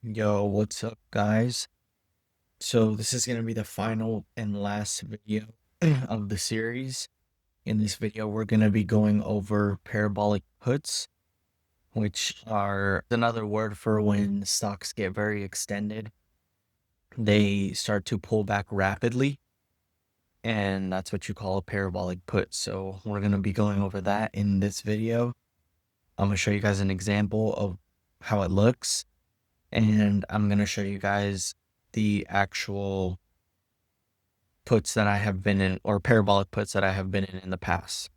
Yo, what's up, guys? So, this is going to be the final and last video of the series. In this video, we're going to be going over parabolic puts, which are another word for when stocks get very extended. They start to pull back rapidly, and that's what you call a parabolic put. So, we're going to be going over that in this video. I'm going to show you guys an example of how it looks, and I'm going to show you guys the actual puts that I have been in, or parabolic puts that I have been in the past.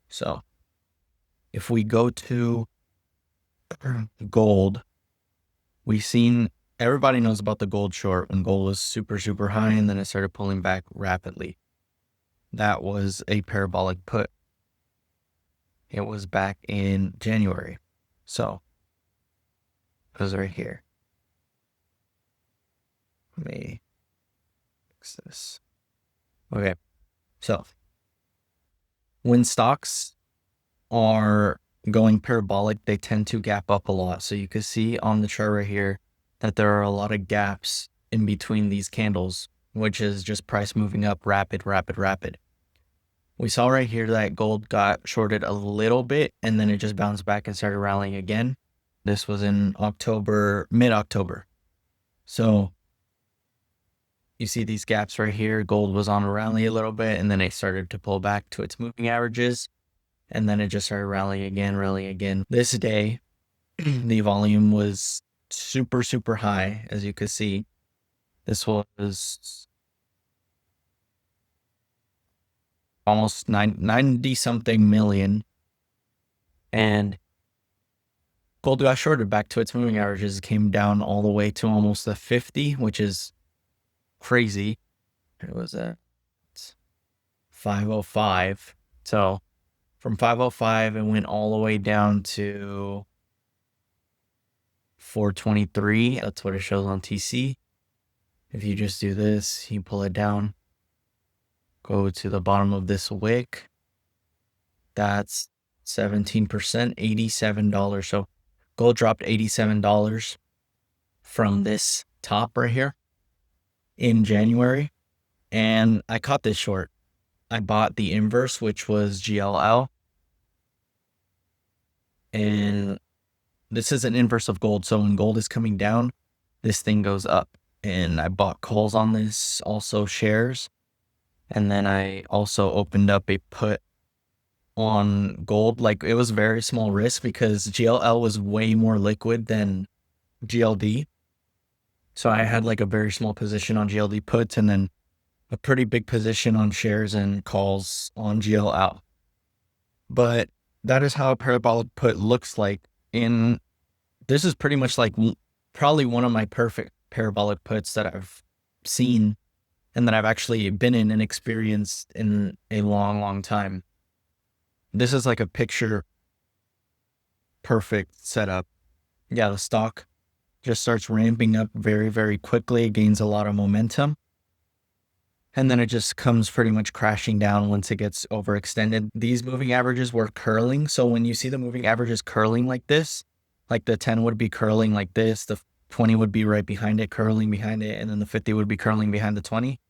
So if we go to gold, we've seen, everybody knows about the gold short when gold was super, super high and then it started pulling back rapidly. That was a parabolic put. It was back in January. So it was right here. Let me fix this. Okay. So when stocks are going parabolic, they tend to gap up a lot. So you can see on the chart right here that there are a lot of gaps in between these candles, which is just price moving up rapid. We saw right here that gold got shorted a little bit and then it just bounced back and started rallying again. This was in October, mid-October. So you see these gaps right here. Gold was on a rally a little bit and then it started to pull back to its moving averages. And then it just started rallying again. This day, the volume was super, super high, as you could see. This was almost 90 something million. And gold got shorted back to its moving averages. It came down all the way to almost the 50, which is crazy. It was at 505. So from 505, it went all the way down to 423. That's what it shows on TC. If you just do this, you pull it down, go to the bottom of this wick. That's 17%, $87. So gold dropped $87 from this top right here in January. And I caught this short. I bought the inverse, which was GLL. And this is an inverse of gold. So when gold is coming down, this thing goes up. And I bought calls on this, also shares. And then I also opened up a put on gold. Like, it was very small risk because GLL was way more liquid than GLD. So I had like a very small position on GLD puts and then a pretty big position on shares and calls on GLL. But that is how a parabolic put looks like. This is pretty much like probably one of my perfect parabolic puts that I've seen and that I've actually been in and experienced in a long, long time. This is like a picture perfect setup. Yeah, the stock just starts ramping up very, very quickly. It gains a lot of momentum. And then it just comes pretty much crashing down once it gets overextended. These moving averages were curling. So when you see the moving averages curling like this, like the 10 would be curling like this, the 20 would be right behind it, curling behind it, and then the 50 would be curling behind the 20.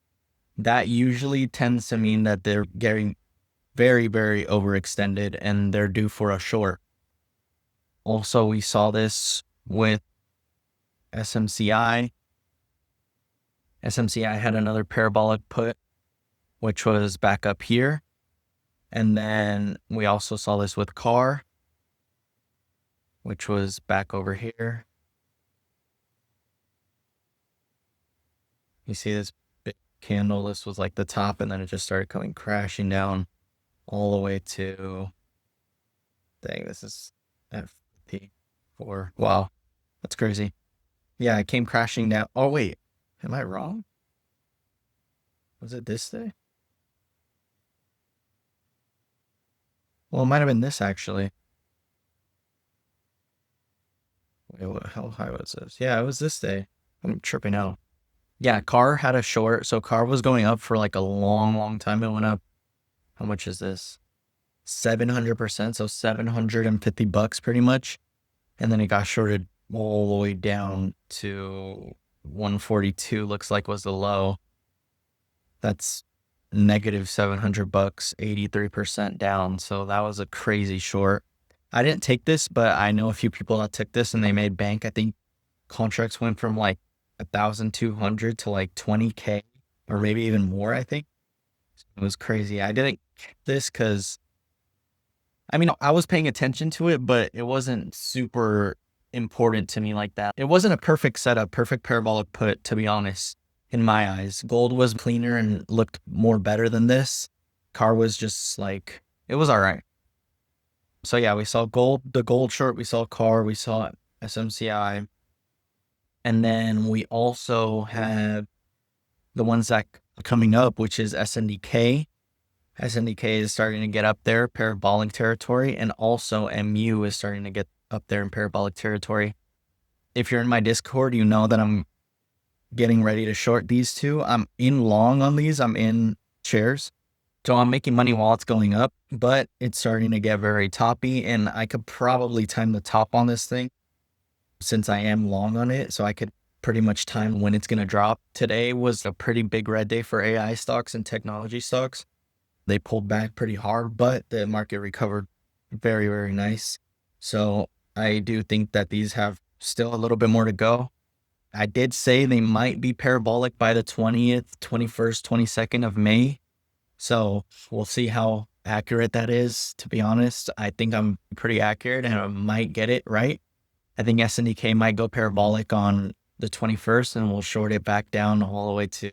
That usually tends to mean that they're getting very, very overextended and they're due for a short. Also, we saw this with SMCI. SMCI had another parabolic put, which was back up here. And then we also saw this with CAR, which was back over here. You see this big candle, this was like the top, and then it just started coming crashing down all the way to, dang, this is FP4. Wow, that's crazy. Yeah, it came crashing down. Oh, wait, am I wrong? Was it this day? Well, it might have been this actually. Wait, how high was this? Yeah, it was this day. I'm tripping out. Yeah, CAR had a short. So CAR was going up for like a long, long time. It went up. How much is this? 700%. So $750 pretty much. And then it got shorted all the way down to 142, looks like was the low. That's negative 700 bucks, 83% down. So that was a crazy short. I didn't take this, but I know a few people that took this and they made bank. I think contracts went from like 1,200 to like 20K or maybe even more, I think. It was crazy. I didn't get this because I mean, I was paying attention to it, but it wasn't super important to me like that. It wasn't a perfect setup, perfect parabolic put, to be honest, in my eyes. Gold was cleaner and looked more better than this. Car was just like, it was all right. So yeah, we saw gold, the gold short, we saw car, we saw SMCI. And then we also have the ones that are coming up, which is SNDK. SNDK is starting to get up there, parabolic territory, and also MU is starting to get up there in parabolic territory. If you're in my Discord, you know that I'm getting ready to short these two. I'm in long on these. I'm in shares. So I'm making money while it's going up, but it's starting to get very toppy, and I could probably time the top on this thing since I am long on it. So I could pretty much time when it's going to drop. Today was a pretty big red day for AI stocks and technology stocks. They pulled back pretty hard, but the market recovered very, very nice. So I do think that these have still a little bit more to go. I did say they might be parabolic by the 20th, 21st, 22nd of May. So we'll see how accurate that is. To be honest, I think I'm pretty accurate and I might get it right. I think SNDK might go parabolic on the 21st and we'll short it back down all the way to,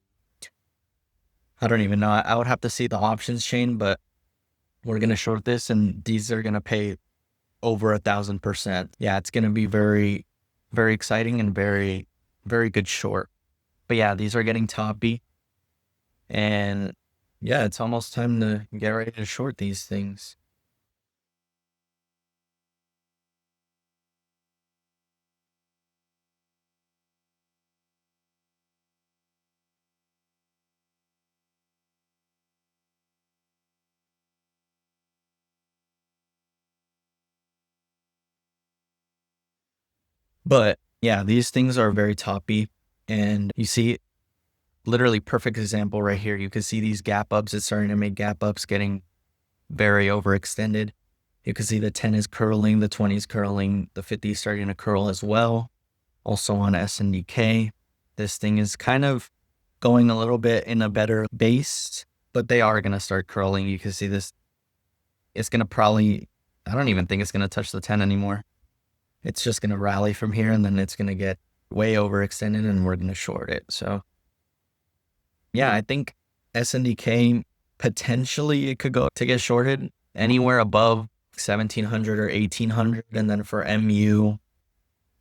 I don't even know. I would have to see the options chain, but we're going to short this and these are going to pay over 1,000%. Yeah, it's going to be very, very exciting and very, very good short. But yeah, these are getting toppy. And yeah, it's almost time to get ready to short these things. But yeah, these things are very toppy. And you see literally perfect example right here. You can see these gap ups. It's starting to make gap ups getting very overextended. You can see the 10 is curling, the 20 is curling, the 50 is starting to curl as well. Also on SNDK, this thing is kind of going a little bit in a better base, but they are going to start curling. You can see this. It's going to probably, I don't even think it's going to touch the 10 anymore. It's just going to rally from here and then it's going to get way overextended and we're going to short it. So yeah, I think SNDK potentially it could go to get shorted anywhere above 1,700 or 1,800. And then for MU,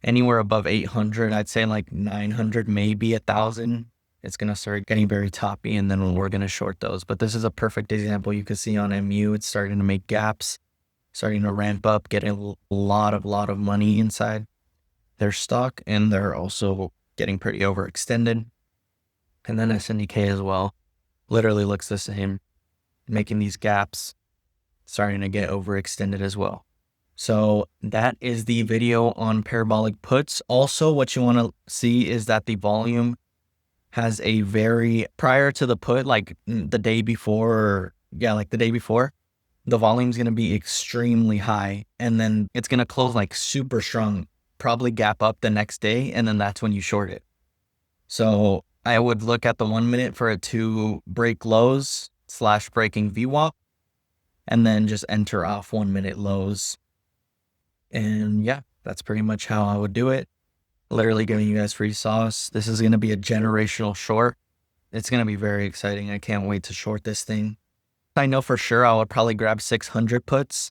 anywhere above 800, I'd say like 900, maybe 1,000. It's going to start getting very toppy and then we're going to short those. But this is a perfect example. You can see on MU, it's starting to make gaps, starting to ramp up, getting a lot of money inside their stock. And they're also getting pretty overextended. And then SNDK as well, literally looks the same, making these gaps, starting to get overextended as well. So that is the video on parabolic puts. Also, what you want to see is that the volume has a very, prior to the put, like the day before, like the day before, the volume's going to be extremely high. And then it's going to close like super strong, probably gap up the next day. And then that's when you short it. So I would look at the 1 minute for it to break lows / breaking VWAP and then just enter off 1 minute lows. And yeah, that's pretty much how I would do it. Literally giving you guys free sauce. This is going to be a generational short. It's going to be very exciting. I can't wait to short this thing. I know for sure I would probably grab 600 puts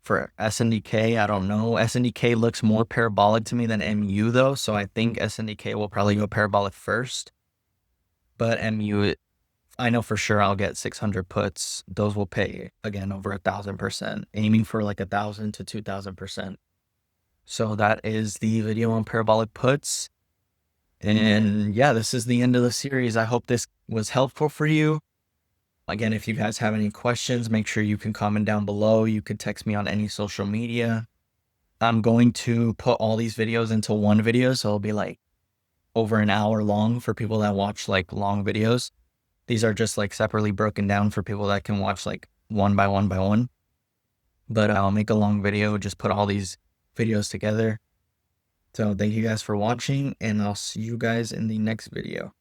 for SNDK. I don't know. SNDK looks more parabolic to me than MU though. So I think SNDK will probably go parabolic first. But MU, I know for sure I'll get 600 puts. Those will pay again over 1,000%, aiming for like 1,000 to 2,000%. So that is the video on parabolic puts. And yeah, this is the end of the series. I hope this was helpful for you. Again, if you guys have any questions, make sure you can comment down below. You can text me on any social media. I'm going to put all these videos into one video, so it'll be like over an hour long for people that watch like long videos. These are just like separately broken down for people that can watch like one by one by one. But I'll make a long video, just put all these videos together. So thank you guys for watching, and I'll see you guys in the next video.